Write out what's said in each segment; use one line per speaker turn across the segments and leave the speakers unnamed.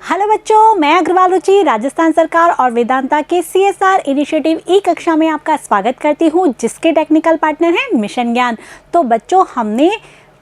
Hello बच्चों, मैं अग्रवाल रुचि राजस्थान सरकार और वेदांता के CSR इनिशिएटिव ई कक्षा में आपका स्वागत करती हूँ, जिसके टेक्निकल पार्टनर हैं मिशन ज्ञान। तो बच्चों, हमने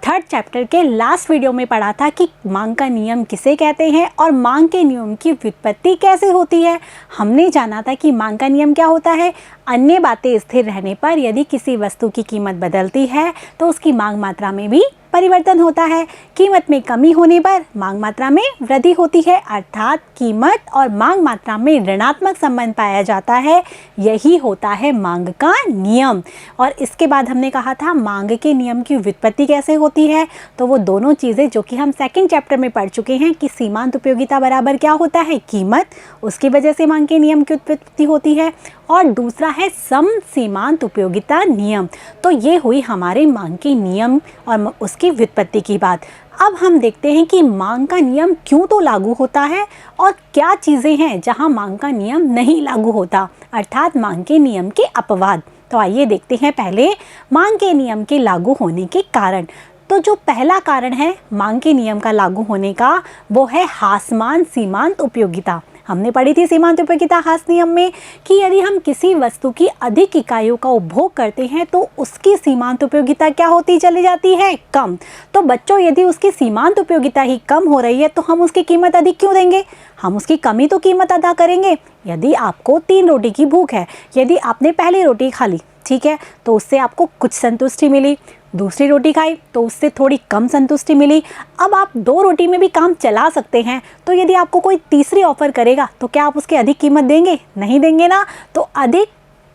थर्ड चैप्टर के लास्ट वीडियो में पढ़ा था कि मांग का नियम किसे कहते हैं और मांग के नियम की व्युत्पत्ति कैसे होती है। हमने जाना था कि मांग का नियम क्या होता है। अन्य बातें स्थिर रहने पर यदि किसी वस्तु की कीमत बदलती है तो उसकी मांग मात्रा में भी परिवर्तन होता है। कीमत में कमी होने पर मांग मात्रा में वृद्धि होती है, अर्थात कीमत और मांग मात्रा में ऋणात्मक संबंध पाया जाता है। यही होता है मांग का नियम। और इसके बाद हमने कहा था मांग के नियम की व्युत्पत्ति कैसे होती है। तो वो दोनों चीज़ें जो कि हम सेकंड चैप्टर में पढ़ चुके हैं कि सीमांत उपयोगिता बराबर क्या होता है, कीमत, उसकी वजह से मांग के नियम की उत्पत्ति होती है। और दूसरा है सम सीमांत उपयोगिता नियम। तो ये हुई हमारे मांग के नियम और उसकी व्युत्पत्ति की बात। अब हम देखते हैं कि मांग का नियम क्यों तो लागू होता है और क्या चीज़ें हैं जहां मांग का नियम नहीं लागू होता, अर्थात मांग के नियम के अपवाद। तो आइए देखते हैं पहले मांग के नियम के लागू होने के कारण। तो जो पहला कारण है मांग के नियम का लागू होने का, वो है हासमान सीमांत उपयोगिता। हमने पढ़ी थी सीमांत उपयोगिता हास नियम में कि यदि हम किसी वस्तु की अधिक इकाइयों का उपभोग करते हैं तो उसकी सीमांत उपयोगिता क्या होती चली जाती है, कम। तो बच्चों, यदि उसकी सीमांत उपयोगिता ही कम हो रही है तो हम उसकी कीमत अधिक क्यों देंगे, हम उसकी कमी तो कीमत अदा करेंगे। यदि आपको 3 रोटी की भूख है, यदि आपने पहली रोटी खा ली, ठीक है, तो उससे आपको कुछ संतुष्टि मिली। दूसरी रोटी खाई तो उससे थोड़ी कम संतुष्टि मिली। अब आप 2 रोटी में भी काम चला सकते हैं। तो यदि आपको कोई तीसरी ऑफ़र करेगा तो क्या आप उसके अधिक कीमत देंगे, नहीं देंगे ना। तो अधिक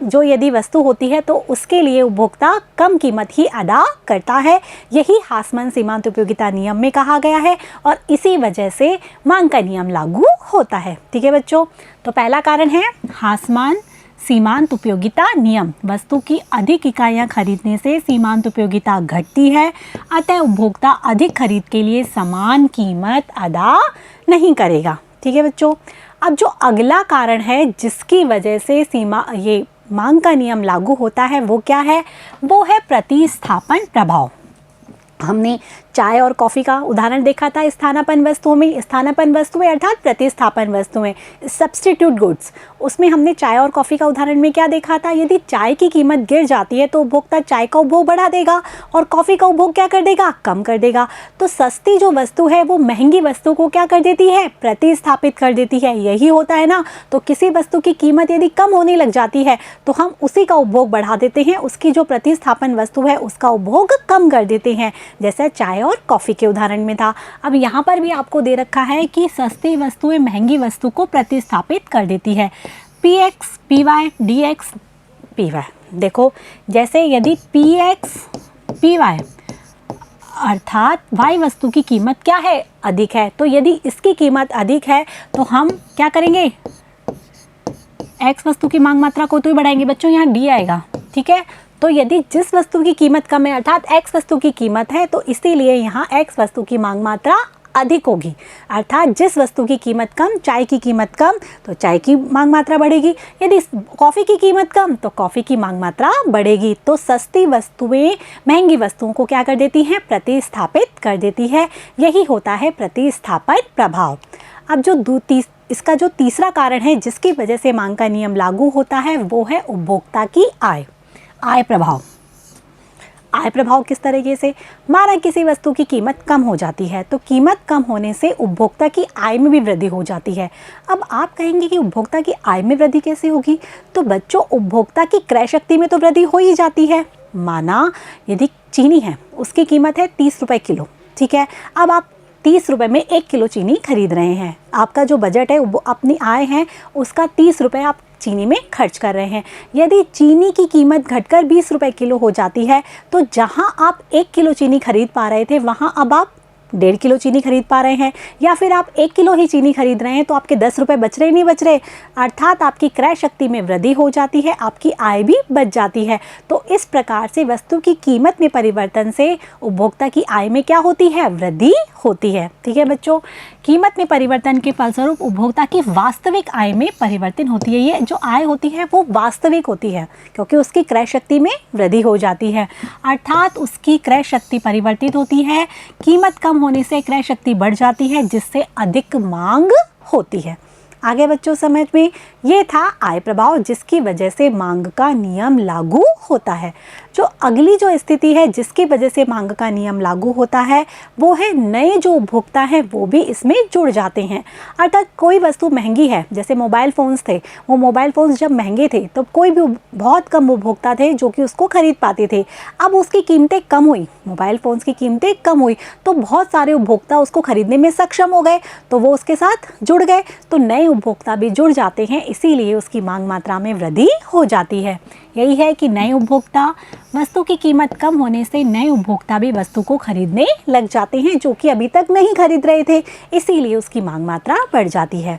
जो यदि वस्तु होती है तो उसके लिए उपभोक्ता कम कीमत ही अदा करता है। यही हासमान सीमांत उपयोगिता नियम में कहा गया है और इसी वजह से मांग का नियम लागू होता है। ठीक है बच्चों, तो पहला कारण है हासमान सीमांत उपयोगिता नियम। वस्तु की अधिक इकाइयाँ खरीदने से सीमांत उपयोगिता घटती है, अतः उपभोक्ता अधिक खरीद के लिए समान कीमत अदा नहीं करेगा। ठीक है बच्चों, अब जो अगला कारण है जिसकी वजह से ये मांग का नियम लागू होता है, वो क्या है, वो है प्रतिस्थापन प्रभाव। हमने चाय और कॉफ़ी का उदाहरण देखा था स्थानापन्न वस्तुओं में। स्थानापन्न वस्तुएं अर्थात प्रतिस्थापन वस्तुएं, सब्स्टिट्यूट गुड्स। उसमें हमने चाय और कॉफ़ी का उदाहरण में क्या देखा था, यदि चाय की कीमत गिर जाती है तो उपभोक्ता चाय का उपभोग बढ़ा देगा और कॉफ़ी का उपभोग क्या कर देगा, कम कर देगा। तो सस्ती जो वस्तु है वो महंगी वस्तु को क्या कर देती है, प्रतिस्थापित कर देती है। यही होता है ना। तो किसी वस्तु की कीमत यदि कम होने लग जाती है तो हम उसी का उपभोग बढ़ा देते हैं, उसकी जो प्रतिस्थापन वस्तु है उसका उपभोग कम कर देते हैं, जैसे चाय और कॉफ़ी के उदाहरण में था। अब यहाँ पर भी आपको दे रखा है कि सस्ती वस्तुएं महंगी वस्तु को प्रतिस्थापित कर देती है। PX PY DX PY। देखो, जैसे यदि PX PY अर्थात Y वस्तु की कीमत क्या है, अधिक है, तो यदि इसकी कीमत अधिक है तो हम क्या करेंगे, X वस्तु की मांग मात्रा को तो ही बढ़ाएंगे। बच्चों, यहाँ D आएगा, ठीक है। तो यदि जिस वस्तु की कीमत कम है अर्थात X वस्तु की कीमत है, तो इसीलिए यहाँ X वस्तु की मांग मात्रा अधिक होगी। अर्थात जिस वस्तु की कीमत कम, चाय की कीमत कम, तो चाय की मांग मात्रा बढ़ेगी। यदि कॉफ़ी की कीमत कम तो कॉफ़ी की मांग मात्रा बढ़ेगी। तो सस्ती वस्तुएं महंगी वस्तुओं को क्या कर देती हैं, प्रतिस्थापित कर देती है। यही होता है प्रतिस्थापन प्रभाव। अब इसका जो तीसरा कारण है जिसकी वजह से मांग का नियम लागू होता है, वो है उपभोक्ता की आय प्रभाव। आय प्रभाव किस तरीके से, माना किसी वस्तु की कीमत कम हो जाती है तो कीमत कम होने से उपभोक्ता की आय में भी वृद्धि हो जाती है। अब आप कहेंगे कि उपभोक्ता की आय में वृद्धि कैसे होगी। तो बच्चों, उपभोक्ता की क्रय शक्ति में तो वृद्धि हो ही जाती है। माना यदि चीनी है, उसकी कीमत है 30 रुपये किलो, ठीक है। अब आप 30 रुपये में 1 किलो चीनी खरीद रहे हैं। आपका जो बजट है, अपनी आय है, उसका 30 रुपये आप चीनी में खर्च कर रहे हैं। यदि चीनी की कीमत घटकर 20 रुपये किलो हो जाती है तो जहां आप 1 किलो चीनी खरीद पा रहे थे वहां अब आप 1.5 किलो चीनी खरीद पा रहे हैं, या फिर आप 1 किलो ही चीनी खरीद रहे हैं तो आपके 10 रुपये बच रहे नहीं बच रहे, अर्थात आपकी क्रय शक्ति में वृद्धि हो जाती है, आपकी आय भी बच जाती है। तो इस प्रकार से वस्तु की कीमत में परिवर्तन से उपभोक्ता की आय में क्या होती है, वृद्धि होती है। ठीक है बच्चों, कीमत में परिवर्तन के फलस्वरूप उपभोक्ता की वास्तविक आय में परिवर्तन होती है। ये जो आय होती है वो वास्तविक होती है क्योंकि उसकी क्रय शक्ति में वृद्धि हो जाती है, अर्थात उसकी क्रय शक्ति परिवर्तित होती है। कीमत कम होने से क्रय शक्ति बढ़ जाती है जिससे अधिक मांग होती है। आगे बच्चों समझ में, ये था आय प्रभाव जिसकी वजह से मांग का नियम लागू होता है। जो अगली जो स्थिति है जिसकी वजह से मांग का नियम लागू होता है वो है नए जो उपभोक्ता हैं वो भी इसमें जुड़ जाते हैं। अर्थात कोई वस्तु महंगी है, जैसे मोबाइल फ़ोन्स थे, वो मोबाइल फ़ोन्स जब महंगे थे तो कोई भी बहुत कम उपभोक्ता थे जो कि उसको खरीद पाते थे। अब उसकी कीमतें कम हुई, मोबाइल फ़ोन्स की कीमतें कम हुई तो बहुत सारे उपभोक्ता उसको खरीदने में सक्षम हो गए, तो वो उसके साथ जुड़ गए, तो नए उपभोक्ता भी जुड़ जाते हैं, इसीलिए उसकी मांग मात्रा में वृद्धि हो जाती है। यही है कि नए उपभोक्ता, वस्तु की कीमत कम होने से नए उपभोक्ता भी वस्तु को खरीदने लग जाते हैं जो कि अभी तक नहीं खरीद रहे थे, इसीलिए उसकी मांग मात्रा बढ़ जाती है।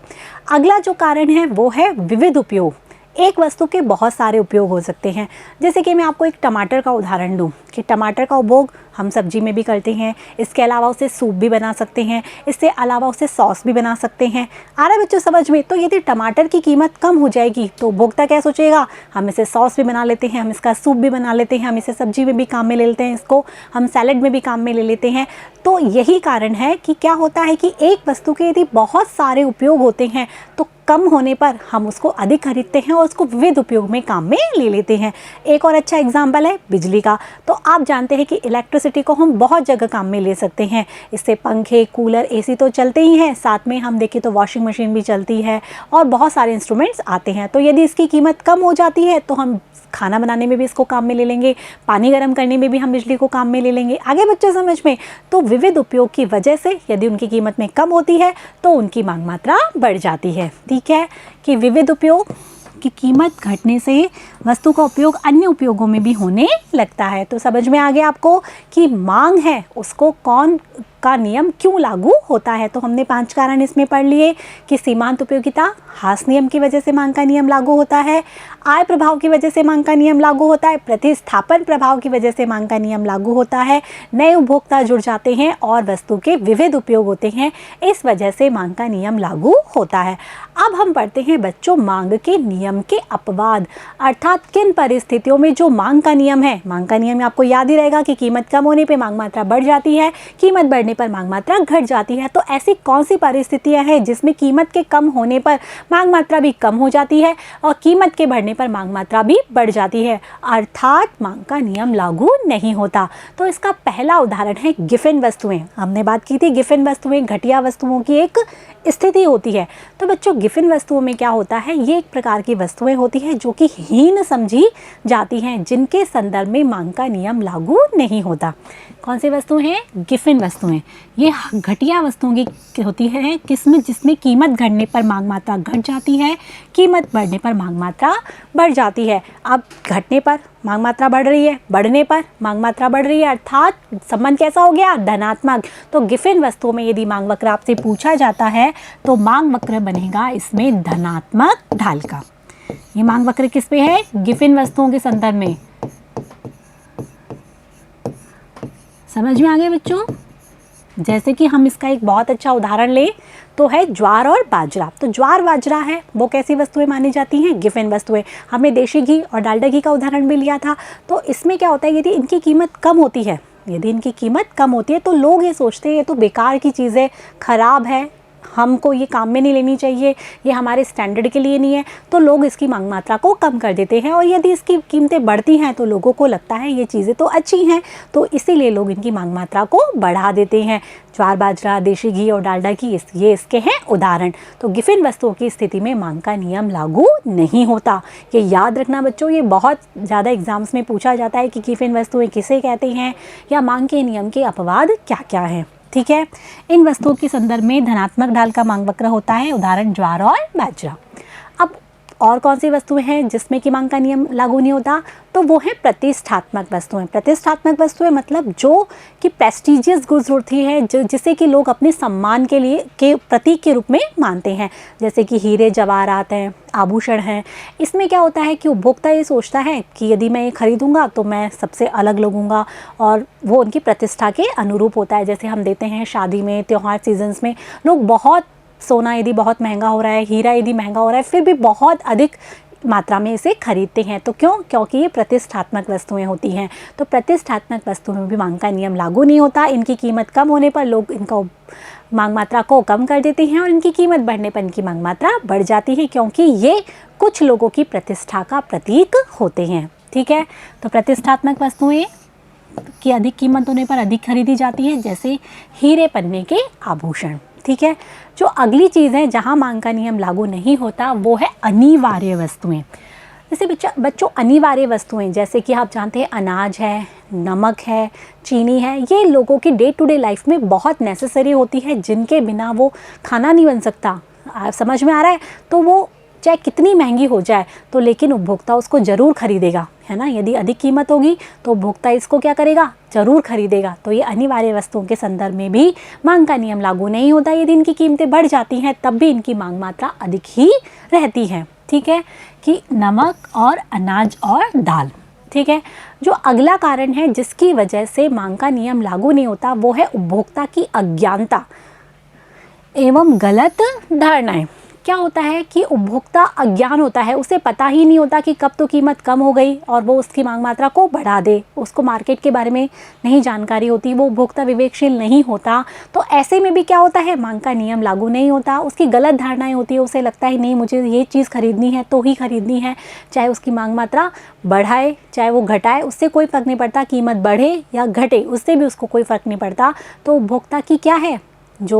अगला जो कारण है वो है विविध उपयोग। एक वस्तु के बहुत सारे उपयोग हो सकते हैं। जैसे कि मैं आपको एक टमाटर का उदाहरण दूं कि टमाटर का उपयोग हम सब्जी में भी करते हैं, इसके अलावा उसे सूप भी बना सकते हैं, इससे अलावा उसे सॉस भी बना सकते हैं। आ रहा है बच्चों समझ में? तो यदि टमाटर की कीमत कम हो जाएगी तो उपभोक्ता क्या सोचेगा, हम इसे सॉस भी बना लेते हैं, हम इसका सूप भी बना लेते हैं, हम इसे सब्जी में भी काम में ले लेते हैं, इसको हम सैलड में भी काम में ले लेते हैं। तो यही कारण है कि क्या होता है कि एक वस्तु के यदि बहुत सारे उपयोग होते हैं तो कम होने पर हम उसको अधिक खरीदते हैं और उसको विविध उपयोग में काम में ले लेते हैं। एक और अच्छा एग्जाम्पल है बिजली का। तो आप जानते हैं कि इलेक्ट्रिसिटी को हम बहुत जगह काम में ले सकते हैं। इससे पंखे, कूलर, एसी तो चलते ही हैं, साथ में हम देखें तो वॉशिंग मशीन भी चलती है और बहुत सारे इंस्ट्रूमेंट्स आते हैं। तो यदि इसकी कीमत कम हो जाती है तो हम खाना बनाने में भी इसको काम में ले लेंगे, पानी गर्म करने में भी हम बिजली को काम में ले लेंगे। आगे बच्चों समझ में? तो विविध उपयोग की वजह से यदि उनकी कीमत में कम होती है तो उनकी मांग मात्रा बढ़ जाती है। ठीक है कि विविध उपयोग की कीमत घटने से वस्तु का उपयोग अन्य उपयोगों में भी होने लगता है। तो समझ में आ गया आपको कि मांग है उसको कौन का नियम क्यों लागू होता है। तो हमने 5 कारण इसमें पढ़ लिए कि सीमांत उपयोगिता, हास नियम की वजह से मांग का नियम लागू होता है, आय प्रभाव की वजह से मांग का नियम लागू होता है, प्रतिस्थापन प्रभाव की वजह से मांग का नियम लागू होता है, नए उपभोक्ता जुड़ जाते हैं और वस्तु के विविध उपयोग होते हैं, इस वजह से मांग का नियम लागू होता है। अब हम पढ़ते हैं बच्चों मांग के नियम के अपवाद, अर्थात किन परिस्थितियों में जो मांग का नियम है, मांग का नियम आपको याद ही रहेगा कि कीमत कम होने पे मांग मात्रा बढ़ जाती है, कीमत बढ़ने पर मांग मात्रा घट जाती है। तो ऐसी कौन सी परिस्थितियां हैं जिसमें कीमत के कम होने पर मांग मात्रा भी कम हो जाती है और कीमत के बढ़ने पर मांग मात्रा भी बढ़ जाती है, अर्थात मांग का नियम लागू नहीं होता। तो इसका पहला उदाहरण है गिफिन वस्तुएं। हमने बात की थी गिफिन वस्तुएं घटिया वस्तुओं की एक स्थिति होती है। तो बच्चों गिफिन वस्तुओं में क्या होता है, ये एक प्रकार की वस्तुएं होती हैं जो कि हीन समझी जाती हैं, जिनके संदर्भ में मांग का नियम लागू नहीं होता। कौन सी वस्तुएं हैं? गिफिन वस्तुएं। ये घटिया वस्तुओं की होती है किसमें, जिसमें कीमत घटने पर मांग मात्रा घट जाती है, कीमत बढ़ने पर मांग मात्रा बढ़ जाती है। अब घटने पर मांग मात्रा बढ़ रही है, बढ़ने पर मांग मात्रा बढ़ रही है, अर्थात संबंध कैसा हो गया? धनात्मक। तो गिफिन वस्तुओं में यदि मांग वक्र आपसे पूछा जाता है तो मांग वक्र बनेगा इसमें धनात्मक ढाल का। ये मांग वक्र किस पे है? गिफिन वस्तुओं के संदर्भ में। समझ में आ गया बच्चों? जैसे कि हम इसका एक बहुत अच्छा उदाहरण लें तो है ज्वार और बाजरा। तो ज्वार बाजरा है वो कैसी वस्तुएं मानी जाती हैं? गिफिन वस्तुएं। हमने देशी घी और डालडा घी का उदाहरण भी लिया था। तो इसमें क्या होता है, यदि इनकी कीमत कम होती है, यदि इनकी कीमत कम होती है तो लोग ये सोचते हैं ये तो बेकार की चीज़ है, ख़राब है, हमको ये काम में नहीं लेनी चाहिए, ये हमारे स्टैंडर्ड के लिए नहीं है, तो लोग इसकी मांग मात्रा को कम कर देते हैं। और यदि इसकी कीमतें बढ़ती हैं तो लोगों को लगता है ये चीज़ें तो अच्छी हैं, तो इसीलिए लोग इनकी मांग मात्रा को बढ़ा देते हैं। ज्वार बाजरा, देशी घी और डालडा घी ये इसके हैं उदाहरण। तो गिफिन वस्तुओं की स्थिति में मांग का नियम लागू नहीं होता। ये याद रखना बच्चों, ये बहुत ज़्यादा एग्जाम्स में पूछा जाता है कि गिफिन वस्तुएं किसे कहते हैं या मांग के नियम के अपवाद क्या क्या हैं। ठीक है, इन वस्तुओं के संदर्भ में धनात्मक ढाल का मांग वक्र होता है, उदाहरण ज्वार और बाजरा। अब और कौन सी वस्तुएं हैं जिसमें कि मांग का नियम लागू नहीं होता? तो वो है प्रतिष्ठात्मक वस्तुएं। प्रतिष्ठात्मक वस्तुएं मतलब जो कि प्रेस्टिजियस गुड्स होती है, जिसे कि लोग अपने सम्मान के लिए के प्रतीक के रूप में मानते हैं, जैसे कि हीरे जवाहरात हैं, आभूषण हैं। इसमें क्या होता है कि उपभोक्ता ये सोचता है कि यदि मैं ये खरीदूंगा तो मैं सबसे अलग लगूंगा और वो उनकी प्रतिष्ठा के अनुरूप होता है। जैसे हम देते हैं शादी में, त्यौहार सीजन्स में लोग बहुत सोना यदि बहुत महंगा हो रहा है, हीरा यदि महंगा हो रहा है, फिर भी बहुत अधिक मात्रा में इसे खरीदते हैं। तो क्यों? क्योंकि ये प्रतिष्ठात्मक वस्तुएं होती हैं। तो प्रतिष्ठात्मक वस्तुओं में भी मांग का नियम लागू नहीं होता। इनकी कीमत कम होने पर लोग इनका मांग मात्रा को कम कर देते हैं और इनकी कीमत बढ़ने पर इनकी मांग मात्रा बढ़ जाती है, क्योंकि ये कुछ लोगों की प्रतिष्ठा का प्रतीक होते हैं। ठीक है, तो प्रतिष्ठात्मक वस्तुएं की अधिक कीमत होने पर अधिक खरीदी जाती है, जैसे हीरे पन्ने के आभूषण। ठीक है, जो अगली चीज़ है जहाँ मांग का नियम लागू नहीं होता वो है अनिवार्य वस्तुएं। जैसे बच्चों अनिवार्य वस्तुएं जैसे कि आप जानते हैं अनाज है, नमक है, चीनी है, ये लोगों की डे टू डे लाइफ में बहुत नेसेसरी होती है, जिनके बिना वो खाना नहीं बन सकता। आप समझ में आ रहा है? तो वो चाहे कितनी महंगी हो जाए तो लेकिन उपभोक्ता उसको ज़रूर खरीदेगा, है ना। यदि अधिक कीमत होगी तो उपभोक्ता इसको क्या करेगा? ज़रूर खरीदेगा। तो ये अनिवार्य वस्तुओं के संदर्भ में भी मांग का नियम लागू नहीं होता। यदि इनकी कीमतें बढ़ जाती हैं तब भी इनकी मांग मात्रा अधिक ही रहती है। ठीक है, कि नमक और अनाज और दाल। ठीक है, जो अगला कारण है जिसकी वजह से मांग का नियम लागू नहीं होता वो है उपभोक्ता की अज्ञानता एवं गलत धारणाएं। क्या होता है कि उपभोक्ता अज्ञान होता है, उसे पता ही नहीं होता कि कब तो कीमत कम हो गई और वो उसकी मांग मात्रा को बढ़ा दे। उसको मार्केट के बारे में नहीं जानकारी होती, वो उपभोक्ता विवेकशील नहीं होता। तो ऐसे में भी क्या होता है? मांग का नियम लागू नहीं होता। उसकी गलत धारणाएं होती है, उसे लगता है नहीं मुझे ये चीज़ खरीदनी है तो ही खरीदनी है, चाहे उसकी मांग मात्रा बढ़ाए चाहे वो घटाए, उससे कोई फ़र्क नहीं पड़ता। कीमत बढ़े या घटे उससे भी उसको कोई फ़र्क नहीं पड़ता। तो उपभोक्ता की क्या है? जो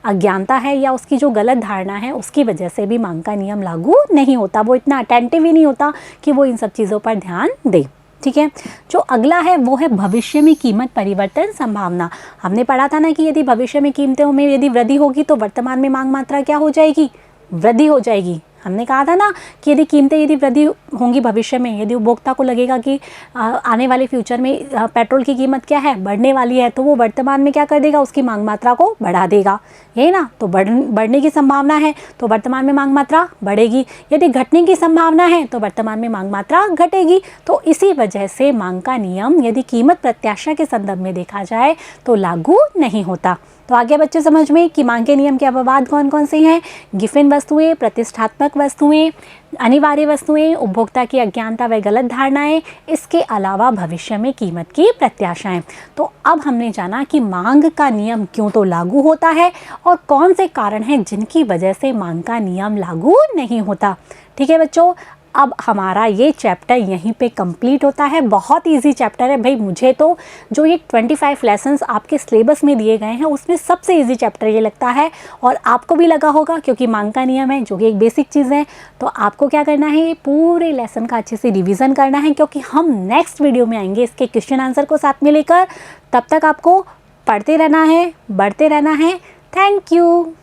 अज्ञानता है या उसकी जो गलत धारणा है उसकी वजह से भी मांग का नियम लागू नहीं होता। वो इतना अटेंटिव ही नहीं होता कि वो इन सब चीज़ों पर ध्यान दे। ठीक है, जो अगला है वो है भविष्य में कीमत परिवर्तन संभावना। हमने पढ़ा था ना कि यदि भविष्य में कीमतों में यदि वृद्धि होगी तो वर्तमान में मांग मात्रा क्या हो जाएगी? वृद्धि हो जाएगी। हमने कहा था ना कि यदि कीमतें यदि वृद्धि होंगी भविष्य में, यदि उपभोक्ता को लगेगा कि आने वाले फ्यूचर में पेट्रोल की कीमत क्या है? बढ़ने वाली है, तो वो वर्तमान में क्या कर देगा? उसकी मांग मात्रा को बढ़ा देगा, यही ना। तो बढ़ने की संभावना है तो वर्तमान में मांग मात्रा बढ़ेगी। यदि घटने की संभावना है तो वर्तमान में मांग मात्रा घटेगी। तो इसी वजह से मांग का नियम यदि कीमत प्रत्याशा के संदर्भ में देखा जाए तो लागू नहीं होता। तो आगे बच्चे समझ में कि मांग के नियम के अपवाद कौन कौन से हैं? गिफिन वस्तुएं, प्रतिष्ठात्मक वस्तुएं, अनिवार्य वस्तुएं, उपभोक्ता की अज्ञानता व गलत धारणाएं, इसके अलावा भविष्य में कीमत की प्रत्याशाएं। तो अब हमने जाना कि मांग का नियम क्यों तो लागू होता है और कौन से कारण हैं जिनकी वजह से मांग का नियम लागू नहीं होता। ठीक है बच्चों, अब हमारा ये चैप्टर यहीं पे कंप्लीट होता है। बहुत इजी चैप्टर है भाई। मुझे तो जो ये 25 लेसन्स आपके सिलेबस में दिए गए हैं उसमें सबसे इजी चैप्टर ये लगता है, और आपको भी लगा होगा क्योंकि मांग का नियम है जो कि एक बेसिक चीज़ है। तो आपको क्या करना है? ये पूरे लेसन का अच्छे से रिवीजन करना है, क्योंकि हम नेक्स्ट वीडियो में आएंगे इसके क्वेश्चन आंसर को साथ में लेकर। तब तक आपको पढ़ते रहना है, बढ़ते रहना है। Thank you.